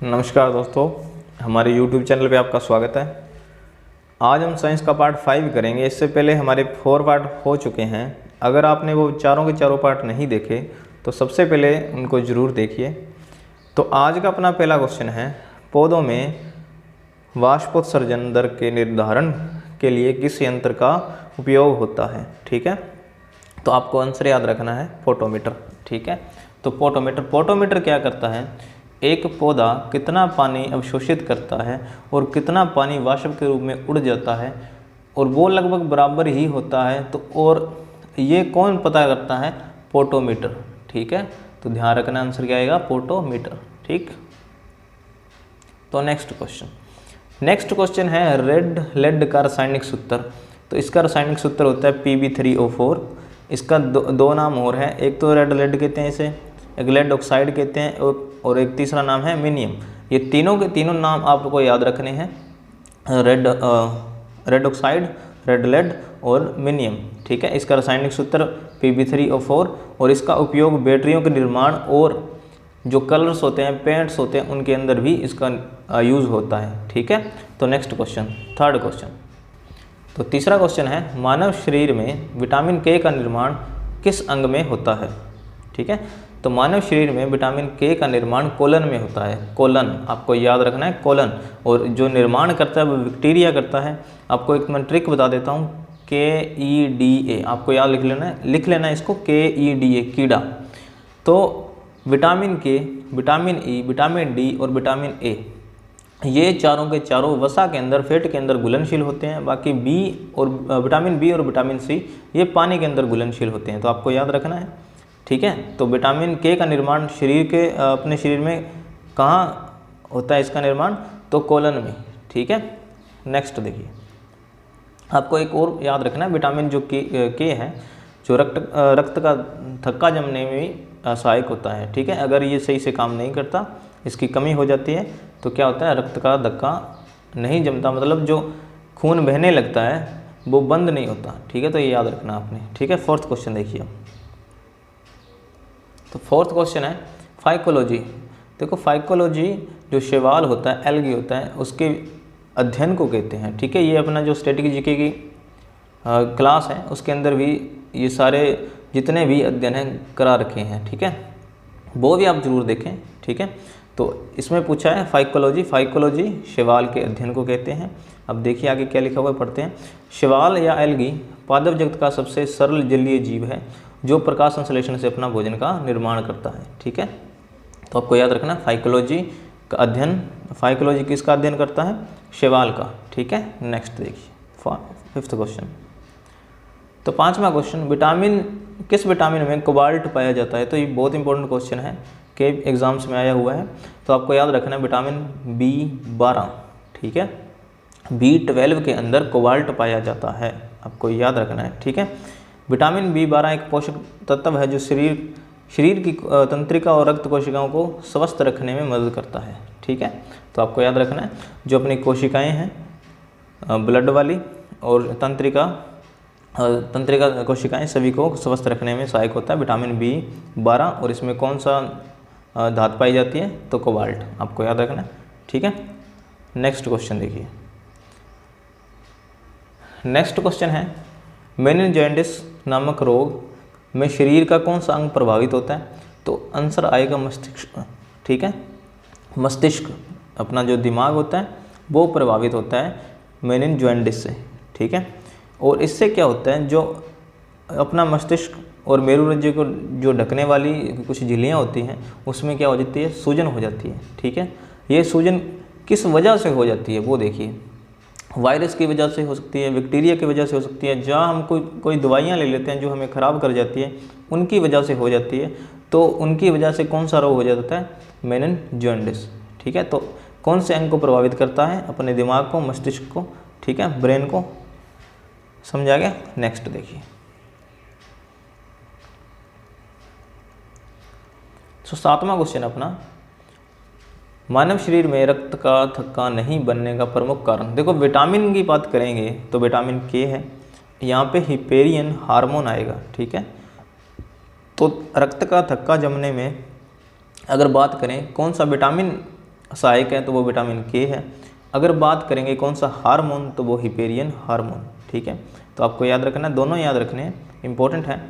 नमस्कार दोस्तों, हमारे YouTube चैनल पे आपका स्वागत है। आज हम साइंस का पार्ट 5 करेंगे। इससे पहले हमारे 4 पार्ट हो चुके हैं। अगर आपने वो चारों के चारों पार्ट नहीं देखे तो सबसे पहले उनको ज़रूर देखिए। तो आज का अपना पहला क्वेश्चन है, पौधों में वाष्पोत्सर्जन दर के निर्धारण के लिए किस यंत्र का उपयोग होता है। ठीक है, तो आपको आंसर याद रखना है पोटोमीटर। ठीक है, तो पोटोमीटर क्या करता है, एक पौधा कितना पानी अवशोषित करता है और कितना पानी वाष्प के रूप में उड़ जाता है, और वो लगभग बराबर ही होता है। तो और ये कौन पता करता है, पोटोमीटर। ठीक है, तो ध्यान रखना, आंसर क्या आएगा, पोटोमीटर। ठीक, तो नेक्स्ट क्वेश्चन है रेड लेड का रासायनिक सूत्र। तो इसका रासायनिक सूत्र होता है Pb3O4। इसका दो नाम और है, एक तो रेड लेड कहते हैं इसे, एक लेड ऑक्साइड कहते हैं, और एक तीसरा नाम है मिनियम। ये तीनों के तीनों नाम आपको याद रखने हैं, रेड ऑक्साइड, रेड लेड और मिनियम। ठीक है, इसका रासायनिक सूत्र Pb3O4, और इसका उपयोग बैटरियों के निर्माण और जो कलर्स होते हैं, पेंट्स होते हैं, उनके अंदर भी इसका यूज़ होता है। ठीक है, तो नेक्स्ट क्वेश्चन, थर्ड क्वेश्चन। तो तीसरा क्वेश्चन है, मानव शरीर में विटामिन के का निर्माण किस अंग में होता है। ठीक है, तो मानव शरीर में विटामिन के का निर्माण कोलन में होता है। कोलन आपको याद रखना है, कोलन। और जो निर्माण करता है वो बैक्टीरिया करता है। आपको एक मैं ट्रिक बता देता हूँ, KEDA आपको याद लिख लेना है इसको, KEDA कीड़ा। तो विटामिन के, विटामिन ई, विटामिन डी और विटामिन ए, ये चारों के चारों वसा के अंदर, फैट के अंदर घुलनशील होते हैं। बाकी विटामिन बी और विटामिन सी ये पानी के अंदर घुलनशील होते हैं। तो आपको याद रखना है। ठीक है, तो विटामिन के का निर्माण अपने शरीर में कहाँ होता है इसका निर्माण, तो कोलन में। ठीक है, नेक्स्ट देखिए, आपको एक और याद रखना है, विटामिन जो के है, जो रक्त का थक्का जमने में भी सहायक होता है। ठीक है, अगर ये सही से काम नहीं करता, इसकी कमी हो जाती है, तो क्या होता है, रक्त का धक्का नहीं जमता, मतलब जो खून बहने लगता है वो बंद नहीं होता। ठीक है, तो ये याद रखना आपने। ठीक है, फोर्थ क्वेश्चन देखिए। तो फोर्थ क्वेश्चन है फाइकोलॉजी। देखो, फाइकोलॉजी जो शैवाल होता है, एल्गी होता है, उसके अध्ययन को कहते हैं। ठीक है, ये अपना जो स्टैटिक जीके की क्लास है उसके अंदर भी ये सारे जितने भी अध्ययन हैं करा रखे हैं। ठीक है, वो भी आप जरूर देखें। ठीक है, तो इसमें पूछा है फाइकोलॉजी शैवाल के अध्ययन को कहते हैं। अब देखिए आगे क्या लिखा हुआ है, पढ़ते हैं। शैवाल या एल्गी पादप जगत का सबसे सरल जलीय जीव है जो प्रकाश संश्लेषण से अपना भोजन का निर्माण करता है। ठीक है, तो आपको याद रखना, फाइकोलॉजी का अध्ययन, फाइकोलॉजी किसका अध्ययन करता है, शैवाल का। ठीक है, नेक्स्ट देखिए, फिफ्थ क्वेश्चन। तो पांचवा क्वेश्चन, किस विटामिन में कोबाल्ट पाया जाता है। तो ये बहुत इंपॉर्टेंट क्वेश्चन है कि एग्जाम्स में आया हुआ है। तो आपको याद रखना है विटामिन B12। ठीक है, B12 के अंदर कोबाल्ट पाया जाता है, आपको याद रखना है। ठीक है, विटामिन B12 एक पोषक तत्व है जो शरीर की तंत्रिका और रक्त कोशिकाओं को स्वस्थ रखने में मदद करता है। ठीक है, तो आपको याद रखना है, जो अपनी कोशिकाएं हैं ब्लड वाली और तंत्रिका कोशिकाएं, सभी को स्वस्थ रखने में सहायक होता है विटामिन B12। और इसमें कौन सा धातु पाई जाती है, तो कोबाल्ट, आपको याद रखना है। ठीक है, नेक्स्ट क्वेश्चन देखिए। नेक्स्ट क्वेश्चन है, मेनिनजाइटिस नामक रोग में शरीर का कौन सा अंग प्रभावित होता है। तो आंसर आएगा मस्तिष्क। ठीक है, मस्तिष्क, अपना जो दिमाग होता है वो प्रभावित होता है मेनिनजाइटिस से। ठीक है, और इससे क्या होता है, जो अपना मस्तिष्क और मेरुरज्जु को जो ढकने वाली कुछ झिल्लियाँ होती हैं उसमें क्या हो जाती है, सूजन हो जाती है। ठीक है, ये सूजन किस वजह से हो जाती है वो देखिए, वायरस की वजह से हो सकती है, बैक्टीरिया की वजह से हो सकती है, जहाँ हम कोई दवाइयाँ ले लेते हैं जो हमें ख़राब कर जाती है, उनकी वजह से हो जाती है। तो उनकी वजह से कौन सा रोग हो जाता है, मेनिनजाइटिस। ठीक है, तो कौन से अंग को प्रभावित करता है, अपने दिमाग को, मस्तिष्क को। ठीक है, ब्रेन को। समझा गया, नेक्स्ट देखिए। तो सातवां क्वेश्चन अपना, मानव शरीर में रक्त का थक्का नहीं बनने का प्रमुख कारण, देखो विटामिन की बात करेंगे तो विटामिन के है, यहाँ पे हिपेरियन हार्मोन आएगा, ठीक है। तो रक्त का थक्का जमने में अगर बात करें कौन सा विटामिन सहायक है तो वो विटामिन के है। अगर बात करेंगे कौन सा हार्मोन तो वो हिपेरियन हार्मोन, ठीक है। तो आपको याद रखना है, दोनों याद रखने हैं, इंपॉर्टेंट है।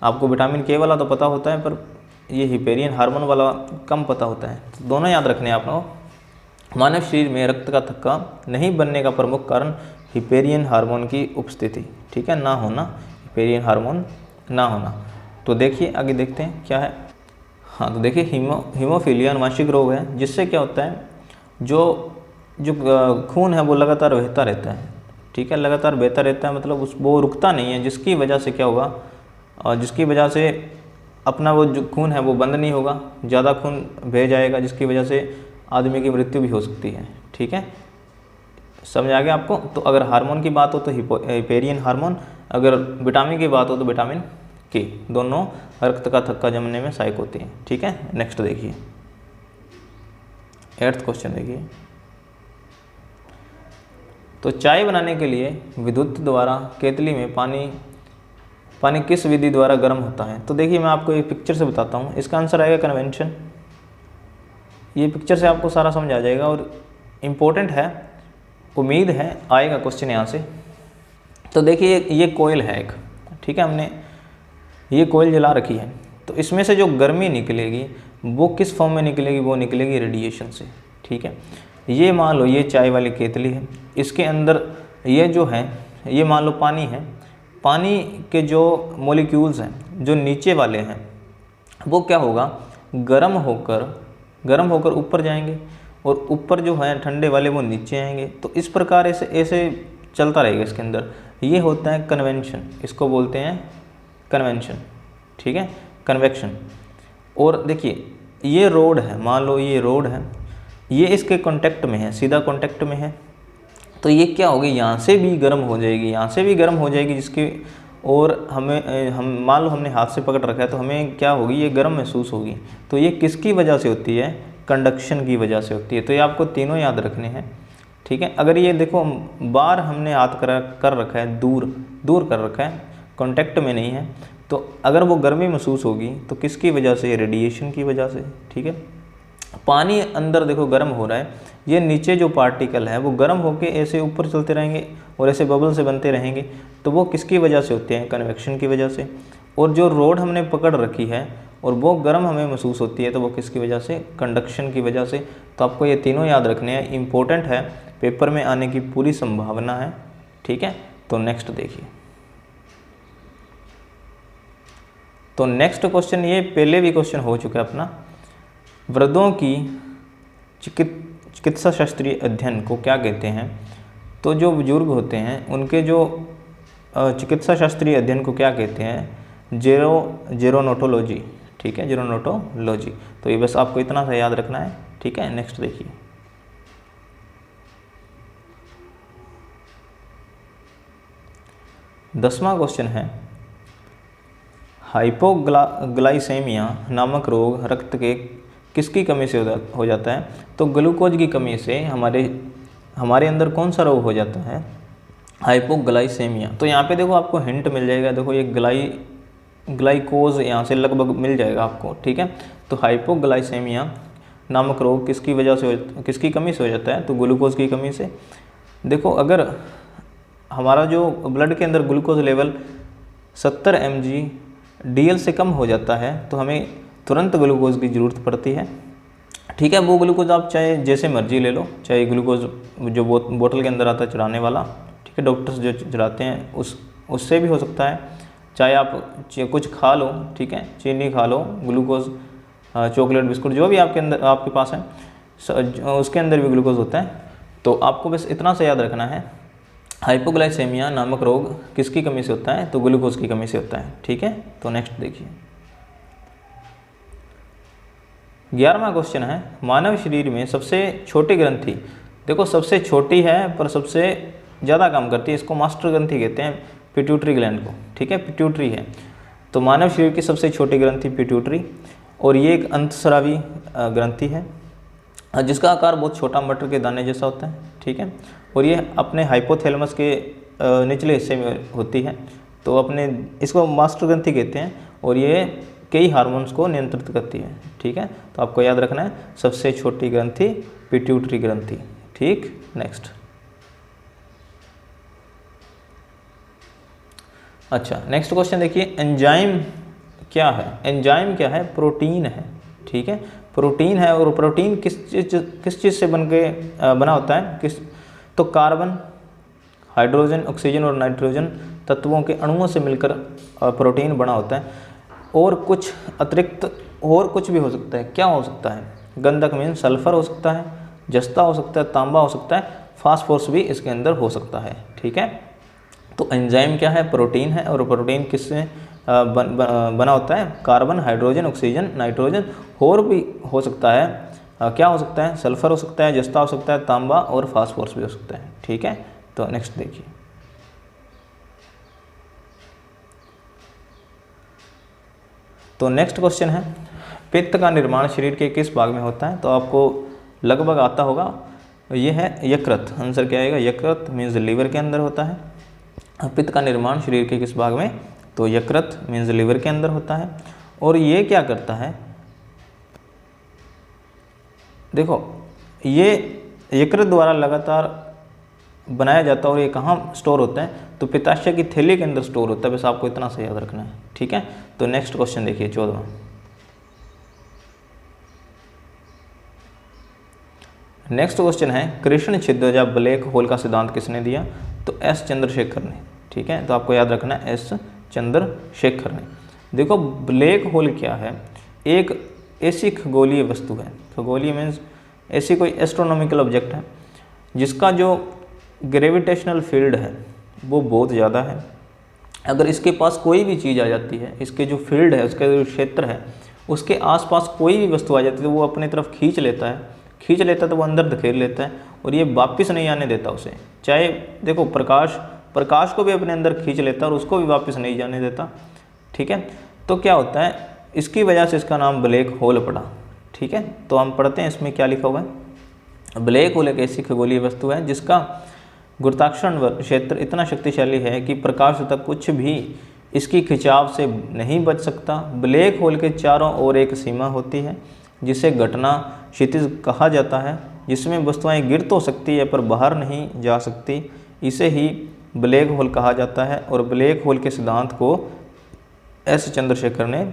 आपको विटामिन के वाला तो पता होता है पर ये हिपेरियन हार्मोन वाला कम पता होता है, तो दोनों याद रखने हैं आपको। मानव शरीर में रक्त का थक्का नहीं बनने का प्रमुख कारण हिपेरियन हार्मोन की उपस्थिति, ठीक है, ना होना, हिपेरियन हार्मोन ना होना। तो देखिए आगे देखते हैं क्या है। हाँ, तो देखिए हीमोफीलिया आनुवंशिक रोग है जिससे क्या होता है, जो खून है वो लगातार बहता रहता है, ठीक है, लगातार बहता रहता है, मतलब वो रुकता नहीं है, जिसकी वजह से क्या होगा, और जिसकी वजह से अपना वो जो खून है वो बंद नहीं होगा, ज़्यादा खून बह जाएगा, जिसकी वजह से आदमी की मृत्यु भी हो सकती है, ठीक है, समझ आ गया आपको। तो अगर हार्मोन की बात हो तो हिपेरियन हार्मोन, अगर विटामिन की बात हो तो विटामिन के, दोनों रक्त का थक्का जमने में सहायक होती हैं, ठीक है। नेक्स्ट देखिए 8th क्वेश्चन देखिए। तो चाय बनाने के लिए विद्युत द्वारा केतली में पानी किस विधि द्वारा गर्म होता है। तो देखिए मैं आपको एक पिक्चर से बताता हूँ, इसका आंसर आएगा कन्वेंशन। ये पिक्चर से आपको सारा समझ आ जाएगा और इम्पोर्टेंट है, उम्मीद है आएगा क्वेश्चन यहाँ से। तो देखिए ये कोयल है एक, ठीक है, हमने ये कोयल जला रखी है, तो इसमें से जो गर्मी निकलेगी वो किस फॉर्म में निकलेगी, वो निकलेगी रेडिएशन से, ठीक है। ये मान लो ये चाय वाली केतली है, इसके अंदर ये जो है ये मान लो पानी है, पानी के जो मॉलिक्यूल्स हैं जो नीचे वाले हैं वो क्या होगा, गर्म होकर ऊपर जाएंगे और ऊपर जो है ठंडे वाले वो नीचे आएंगे। तो इस प्रकार ऐसे चलता रहेगा इसके अंदर, ये होता है कन्वेंशन, इसको बोलते हैं कन्वेंशन, ठीक है, कन्वेक्शन। और देखिए ये रोड है, मान लो ये रोड है, ये इसके कांटेक्ट में है, सीधा कांटेक्ट में है, तो ये क्या होगी, यहाँ से भी गर्म हो जाएगी, यहाँ से भी गर्म हो जाएगी, जिसकी और हम मान लो हमने हाथ से पकड़ रखा है तो हमें क्या होगी, ये गर्म महसूस होगी। तो ये किसकी वजह से होती है, कंडक्शन की वजह से होती है। तो ये आपको तीनों याद रखने हैं, ठीक है। अगर ये देखो बार हमने हाथ कर रखा है, दूर कर रखा है, कांटेक्ट में नहीं है, तो अगर वो गर्मी महसूस होगी तो किसकी वजह से, रेडिएशन की वजह से, ठीक है। पानी अंदर देखो गर्म हो रहा है, ये नीचे जो पार्टिकल है वो गर्म होके ऐसे ऊपर चलते रहेंगे और ऐसे बबल से बनते रहेंगे, तो वो किसकी वजह से होते हैं, कन्वेक्शन की वजह से। और जो रोड हमने पकड़ रखी है और वो गर्म हमें महसूस होती है, तो वो किसकी वजह से, कंडक्शन की वजह से। तो आपको ये तीनों याद रखने हैं, इम्पोर्टेंट है, पेपर में आने की पूरी संभावना है, ठीक है। तो नेक्स्ट देखिए, तो नेक्स्ट क्वेश्चन, ये पहले भी क्वेश्चन हो चुका है अपना, वृद्धों की चिकित्सा शास्त्रीय अध्ययन को क्या कहते हैं। तो जो बुजुर्ग होते हैं उनके जो चिकित्सा शास्त्रीय अध्ययन को क्या कहते हैं, जेरोनोटोलॉजी, ठीक है, जेरोनोटोलॉजी। तो ये बस आपको इतना सा याद रखना है, ठीक है। नेक्स्ट देखिए, दसवां क्वेश्चन है, हाइपोग्लाइसेमिया नामक रोग रक्त के किसकी कमी से हो जाता है। तो ग्लूकोज की कमी से हमारे अंदर कौन सा रोग हो जाता है, हाइपोग्लाइसेमिया। तो यहाँ पे देखो आपको हिंट मिल जाएगा, देखो ये ग्लाइकोज यहाँ से लगभग मिल जाएगा आपको, ठीक है। तो हाइपोग्लाइसेमिया नामक रोग किसकी कमी से हो जाता है, तो ग्लूकोज की कमी से। देखो अगर हमारा जो ब्लड के अंदर ग्लूकोज लेवल 70 mg DL से कम हो जाता है तो हमें तुरंत ग्लूकोज की ज़रूरत पड़ती है, ठीक है। वो ग्लूकोज आप चाहे जैसे मर्जी ले लो, चाहे ग्लूकोज जो बोतल के अंदर आता है चढ़ाने वाला, ठीक है, डॉक्टर्स जो चढ़ाते हैं उससे भी हो सकता है, चाहे आप कुछ खा लो, ठीक है, चीनी खा लो, ग्लूकोज, चॉकलेट, बिस्कुट, जो भी आपके पास है उसके अंदर भी ग्लूकोज होता है। तो आपको बस इतना सा याद रखना है, हाइपोग्लाइसेमिया नामक रोग किसकी कमी से होता है, तो ग्लूकोज की कमी से होता है, ठीक है। तो नेक्स्ट देखिए, 11वां क्वेश्चन है, मानव शरीर में सबसे छोटी ग्रंथि, देखो सबसे छोटी है पर सबसे ज़्यादा काम करती है, इसको मास्टर ग्रंथि कहते हैं, पिट्यूटरी ग्लैंड को, ठीक है, पिट्यूटरी है। तो मानव शरीर की सबसे छोटी ग्रंथि पिट्यूटरी, और ये एक अंतस्रावी ग्रंथि है, जिसका आकार बहुत छोटा मटर के दाने जैसा होता है, ठीक है। और ये अपने हाइपोथैलेमस के निचले हिस्से में होती है। तो अपने इसको मास्टर ग्रंथि कहते हैं और ये कई हार्मोन्स को नियंत्रित करती है, ठीक है। तो आपको याद रखना है सबसे छोटी ग्रंथि पिट्यूटरी ग्रंथि, ठीक। नेक्स्ट, अच्छा नेक्स्ट क्वेश्चन देखिए, एंजाइम क्या है? एंजाइम क्या है? प्रोटीन है, ठीक है। प्रोटीन है और प्रोटीन किस चीज़ से बना होता है? तो कार्बन, हाइड्रोजन, ऑक्सीजन और नाइट्रोजन तत्वों के अणुओं से मिलकर प्रोटीन बना होता है। और कुछ अतिरिक्त और कुछ भी हो सकता है। क्या हो सकता है? गंधक मीन सल्फर हो सकता है, जस्ता हो सकता है, तांबा हो सकता है, फास्फोरस भी इसके अंदर हो सकता है, ठीक है। तो एंजाइम क्या है? प्रोटीन है। और प्रोटीन किससे बना होता है? कार्बन, हाइड्रोजन, ऑक्सीजन, नाइट्रोजन, और भी हो सकता है। क्या हो सकता है? सल्फर हो सकता है, जस्ता हो सकता है, तांबा और फास्फोरस भी हो सकता है, ठीक है। तो नेक्स्ट देखिए, तो नेक्स्ट क्वेश्चन है, पित्त का निर्माण शरीर के किस भाग में होता है? तो आपको लगभग आता होगा, ये है यकृत। आंसर क्या आएगा? यकृत मीन्स लीवर के अंदर होता है। पित्त का निर्माण शरीर के किस भाग में? तो यकृत मीन्स लीवर के अंदर होता है। और ये क्या करता है? देखो, ये यकृत द्वारा लगातार बनाया जाता है। और ये कहाँ स्टोर होता है? तो पित्ताशय की थैली के अंदर स्टोर होता है। बस आपको इतना से याद रखना है, ठीक है। तो नेक्स्ट क्वेश्चन देखिए, 14वां। नेक्स्ट क्वेश्चन है, कृष्ण छिद्र या ब्लैक होल का सिद्धांत किसने दिया? तो एस चंद्रशेखर ने, ठीक है। तो आपको याद रखना है एस चंद्रशेखर ने। देखो, ब्लैक होल क्या है? एक ऐसी खगोलीय वस्तु है। खगोलीय मीन्स ऐसी कोई एस्ट्रोनॉमिकल ऑब्जेक्ट है जिसका जो ग्रेविटेशनल फील्ड है वो बहुत ज़्यादा है। अगर इसके पास कोई भी चीज़ आ जाती है, इसके जो फील्ड है, उसका जो क्षेत्र है, उसके आसपास कोई भी वस्तु आ जाती है तो वो अपनी तरफ खींच लेता है तो वो अंदर धकेल लेता है और ये वापस नहीं आने देता उसे। चाहे देखो, प्रकाश को भी अपने अंदर खींच लेता है और उसको भी वापस नहीं जाने देता, ठीक है। तो क्या होता है? इसकी वजह से इसका नाम ब्लैक होल पड़ा, ठीक है। तो हम पढ़ते हैं इसमें क्या लिखा हुआ है। ब्लैक होल एक ऐसी खगोलीय वस्तु है जिसका गुरुत्वाकर्षण क्षेत्र इतना शक्तिशाली है कि प्रकाश तक कुछ भी इसकी खिंचाव से नहीं बच सकता। ब्लैक होल के चारों ओर एक सीमा होती है जिसे घटना क्षितिज कहा जाता है, जिसमें वस्तुएं गिर तो सकती है पर बाहर नहीं जा सकती। इसे ही ब्लैक होल कहा जाता है। और ब्लैक होल के सिद्धांत को एस चंद्रशेखर ने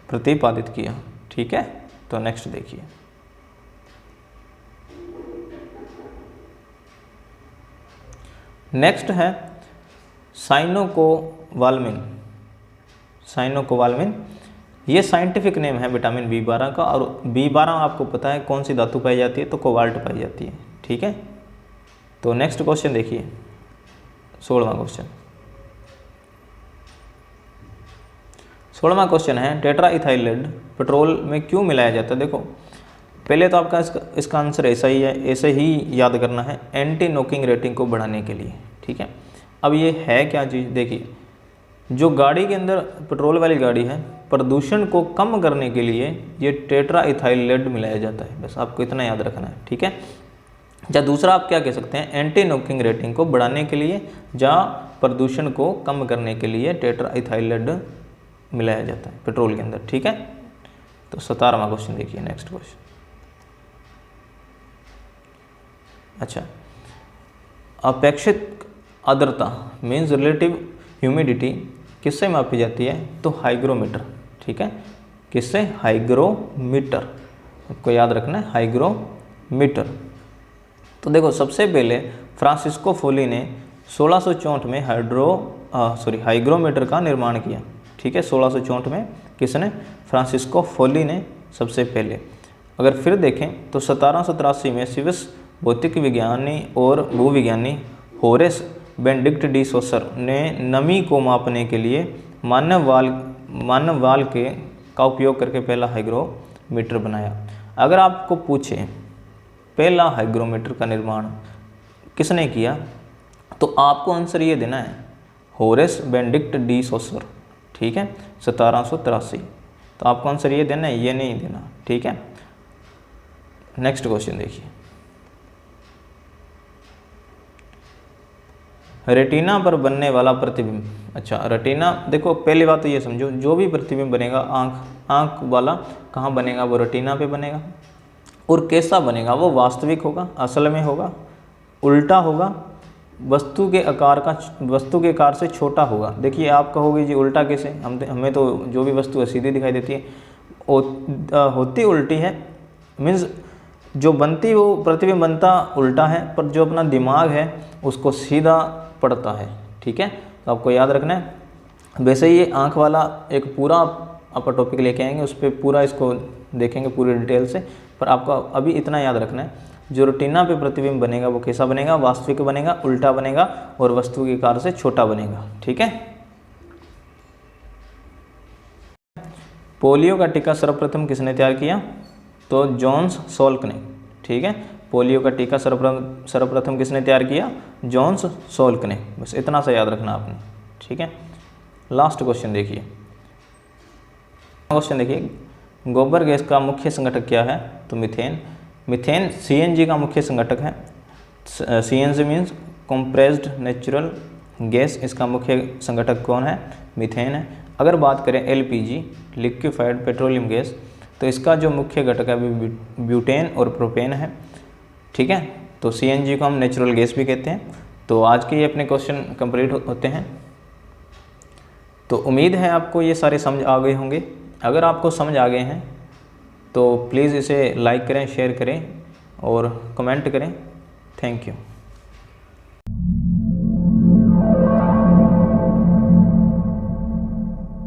प्रतिपादित किया, ठीक है। तो नेक्स्ट देखिए, नेक्स्ट है साइनोकोबालामिन। साइनोकोबालामिन ये साइंटिफिक नेम है विटामिन B12 का। और B12 आपको पता है कौन सी धातु पाई जाती है? तो कोबाल्ट पाई जाती है, ठीक है। तो नेक्स्ट क्वेश्चन देखिए, 16वां क्वेश्चन। 16वां क्वेश्चन है, टेट्रा इथाइल पेट्रोल में क्यों मिलाया जाता है? देखो, पहले तो आपका इसका आंसर ऐसा ही है, ऐसे ही याद करना है, एंटी नॉकिंग रेटिंग को बढ़ाने के लिए, ठीक है। अब ये है क्या चीज़? देखिए, जो गाड़ी के अंदर पेट्रोल वाली गाड़ी है, प्रदूषण को कम करने के लिए ये टेट्रा इथाइल लेड मिलाया जाता है। बस आपको इतना याद रखना है, ठीक है। या दूसरा आप क्या कह सकते हैं? एंटी नॉकिंग रेटिंग को बढ़ाने के लिए या प्रदूषण को कम करने के लिए टेट्रा इथाइल लेड मिलाया जाता है पेट्रोल के अंदर, ठीक है। तो 17वां क्वेश्चन देखिए, नेक्स्ट क्वेश्चन। अच्छा, अपेक्षित आर्द्रता मीन्स रिलेटिव ह्यूमिडिटी किससे मापी जाती है? तो हाइग्रोमीटर, ठीक है। किससे? हाइग्रोमीटर। आपको याद रखना है हाइग्रोमीटर। तो देखो, सबसे पहले फ्रांसिस्को फोली ने 1664 में हाइग्रोमीटर का निर्माण किया, ठीक है। 1664 में किसने? फ्रांसिस्को फोली ने सबसे पहले। अगर फिर देखें तो 1783 में स्विस भौतिक विज्ञानी और भूविज्ञानी होरेस बेनेडिक्ट डी सोसर ने नमी को मापने के लिए मानव वाल का उपयोग करके पहला हाइग्रोमीटर बनाया। अगर आपको पूछे पहला हाइग्रोमीटर का निर्माण किसने किया, तो आपको आंसर ये देना है, होरेस बेनेडिक्ट डी सोसर, ठीक है, 1783। तो आपको आंसर ये देना है, ये नहीं देना, ठीक है। नेक्स्ट क्वेश्चन देखिए, रेटिना पर बनने वाला प्रतिबिंब। अच्छा, रेटिना देखो, पहली बात तो ये समझो, जो भी प्रतिबिंब बनेगा आँख वाला कहाँ बनेगा, वो रेटिना पे बनेगा। और कैसा बनेगा, वो वास्तविक होगा, असल में होगा, उल्टा होगा, वस्तु के आकार से छोटा होगा। देखिए आप कहोगे जी उल्टा कैसे, हमें तो जो भी वस्तु है सीधी दिखाई देती है, होती उल्टी है, मीन्स जो बनती वो प्रतिबिंब बनता उल्टा है, पर जो अपना दिमाग है उसको सीधा पड़ता है। ठीक है, तो आपको याद रखना है। वैसे ही ये आँख वाला एक पूरा आप टॉपिक लेके आएंगे, उस पर पूरा इसको देखेंगे पूरी डिटेल से, पर आपको अभी इतना याद रखना है, जो रेटिना पे प्रतिबिंब बनेगा वो कैसा बनेगा, वास्तविक बनेगा, उल्टा बनेगा और वस्तु के आकार से छोटा बनेगा। ठीक है। पोलियो का टीका सर्वप्रथम किसने तैयार किया, तो जॉन्स सॉल्क ने। ठीक है, पोलियो का टीका सर्वप्रथम किसने तैयार किया, जॉन्स सॉल्क ने। बस इतना सा याद रखना आपने। ठीक है, लास्ट क्वेश्चन देखिए, गोबर गैस का मुख्य संगठक क्या है, तो मीथेन। मीथेन सीएनजी का मुख्य संगठक है। CNG means compressed natural gas, इसका मुख्य संगठक कौन है, मीथेन है। अगर बात करें एलपीजी लिक्विफाइड पेट्रोलियम गैस, तो इसका जो मुख्य घटक है वो ब्यूटेन और प्रोपेन है। ठीक है, तो सीएनजी को हम नेचुरल गैस भी कहते हैं। तो आज के ये अपने क्वेश्चन कंप्लीट होते हैं। तो उम्मीद है आपको ये सारे समझ आ गए होंगे। अगर आपको समझ आ गए हैं तो प्लीज़ इसे लाइक करें, शेयर करें और कमेंट करें। Thank you.